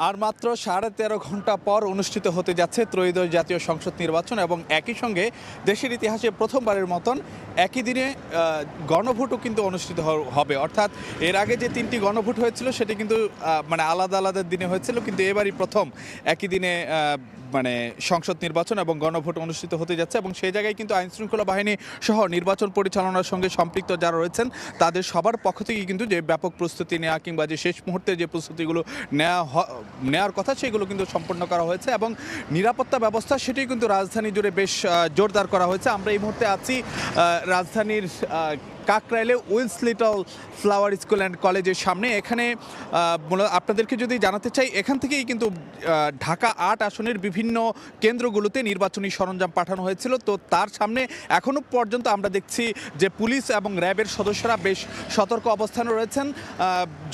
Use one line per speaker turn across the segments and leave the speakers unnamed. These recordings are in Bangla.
আর মাত্র 13.5 ঘন্টা পর অনুষ্ঠিত হতে যাচ্ছে ত্রয়োদশ জাতীয় সংসদ নির্বাচন এবং একই সঙ্গে দেশের ইতিহাসে প্রথমবারের মতন একই দিনে গণভোটও কিন্তু অনুষ্ঠিত হবে। অর্থাৎ এর আগে যে 3টি গণভোট হয়েছিল সেটি কিন্তু মানে আলাদা আলাদা দিনে হয়েছিল, কিন্তু এবারই প্রথম একই দিনে মানে সংসদ নির্বাচন এবং গণভোট অনুষ্ঠিত হতে যাচ্ছে। এবং সেই জায়গায় কিন্তু আইনশৃঙ্খলা বাহিনী সহ নির্বাচন পরিচালনার সঙ্গে সম্পৃক্ত যারা রয়েছেন তাদের সবার পক্ষ থেকে কিন্তু যে ব্যাপক প্রস্তুতি নেওয়া কিংবা যে শেষ মুহূর্তে যে প্রস্তুতিগুলো নেওয়ার কথা সেগুলো কিন্তু সম্পন্ন করা হয়েছে এবং নিরাপত্তা ব্যবস্থা সেটি কিন্তু রাজধানী জুড়ে বেশ জোরদার করা হয়েছে। আমরা এই মুহূর্তে আছি রাজধানীর কাকরাইলে Wills little flower school and কলেজের সামনে। এখানে আপনাদেরকে যদি জানাতে চাই, এখান থেকেই কিন্তু ঢাকা ৮ আসনের বিভিন্ন কেন্দ্রগুলোতে নির্বাচনী সরঞ্জাম পাঠানো হয়েছিল। তো তার সামনে এখনও পর্যন্ত আমরা দেখছি যে পুলিশ এবং র্যাবের সদস্যরা বেশ সতর্ক অবস্থানে রয়েছেন।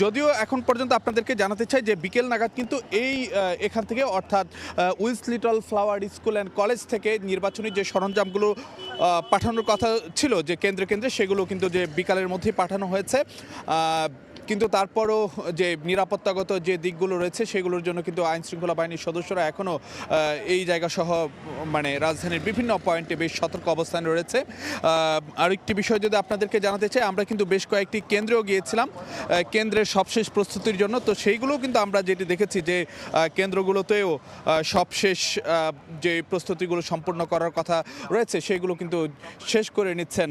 যদিও এখন পর্যন্ত আপনাদেরকে জানাতে চাই যে বিকেল নাগাদ কিন্তু এখান থেকে অর্থাৎ Wills little flower school and college থেকে নির্বাচনী যে সরঞ্জামগুলো পাঠানোর কথা ছিল যে কেন্দ্রে কেন্দ্রে, সেগুলো কিন্তু যে বিকালের মধ্যেই পাঠানো হয়েছে। কিন্তু তারপরও যে নিরাপত্তাগত যে দিকগুলো রয়েছে সেগুলোর জন্য কিন্তু আইনশৃঙ্খলা বাহিনীর সদস্যরা এখনও এই জায়গা সহ মানে রাজধানীর বিভিন্ন পয়েন্টে বেশ সতর্ক অবস্থানে রয়েছে। আরেকটি বিষয় যদি আপনাদেরকে জানাতে চাই, আমরা কিন্তু বেশ কয়েকটি কেন্দ্রেও গিয়েছিলাম কেন্দ্রের সবশেষ প্রস্তুতির জন্য। তো সেইগুলোও কিন্তু আমরা যেটি দেখেছি যে কেন্দ্রগুলোতেও সবশেষ যে প্রস্তুতিগুলো সম্পূর্ণ করার কথা রয়েছে সেগুলো কিন্তু শেষ করে নিচ্ছেন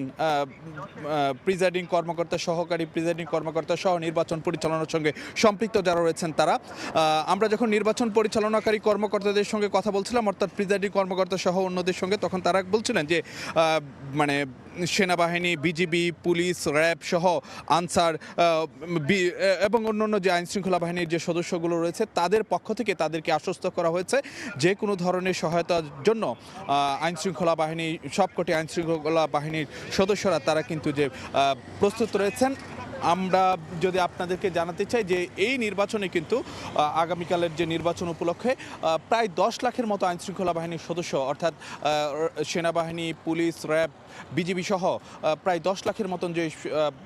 প্রিজাইডিং কর্মকর্তা, সহকারী প্রিজাইডিং কর্মকর্তা সহ নির্বাচন পরিচালনার সঙ্গে সম্পৃক্ত যারা রয়েছেন তারা। আমরা যখন নির্বাচন পরিচালনাকারী কর্মকর্তাদের সঙ্গে কথা বলছিলাম অর্থাৎ প্রিজাইডিং কর্মকর্তা সহ অন্যদের সঙ্গে, তখন তারা বলছিলেন যে মানে সেনাবাহিনী, বিজিবি, পুলিশ, র্যাব সহ আনসার এবং অন্যান্য যে আইনশৃঙ্খলা বাহিনীর যে সদস্যগুলো রয়েছে তাদের পক্ষ থেকে তাদেরকে আশ্বস্ত করা হয়েছে যে কোনো ধরনের সহায়তার জন্য আইনশৃঙ্খলা বাহিনী, সবকটি আইনশৃঙ্খলা বাহিনীর সদস্যরা তারা কিন্তু যে প্রস্তুত রয়েছেন। আমরা যদি আপনাদেরকে জানাতে চাই যে এই নির্বাচনে কিন্তু আগামীকালের যে নির্বাচন উপলক্ষে প্রায় 10 লাখের মতো আইনশৃঙ্খলা বাহিনীর সদস্য অর্থাৎ সেনাবাহিনী, পুলিশ, র্যাব, বিজিবি সহ প্রায় 10 লাখের মতন যে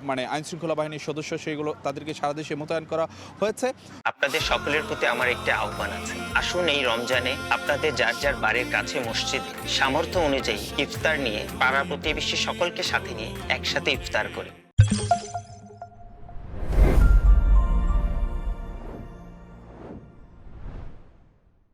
মানে আইনশৃঙ্খলা বাহিনীর সদস্য সেগুলো তাদেরকে সারা দেশে মোতায়েন করা হয়েছে।
আপনাদের সকলের প্রতি আমার একটি আহ্বান আছে, আসুন এই রমজানে আপনাদের যার যার বাড়ির কাছে মসজিদে সামর্থ্য অনুযায়ী ইফতার নিয়ে পাড়া প্রতিবেশী সকলকে সাথে নিয়ে একসাথে ইফতার করি।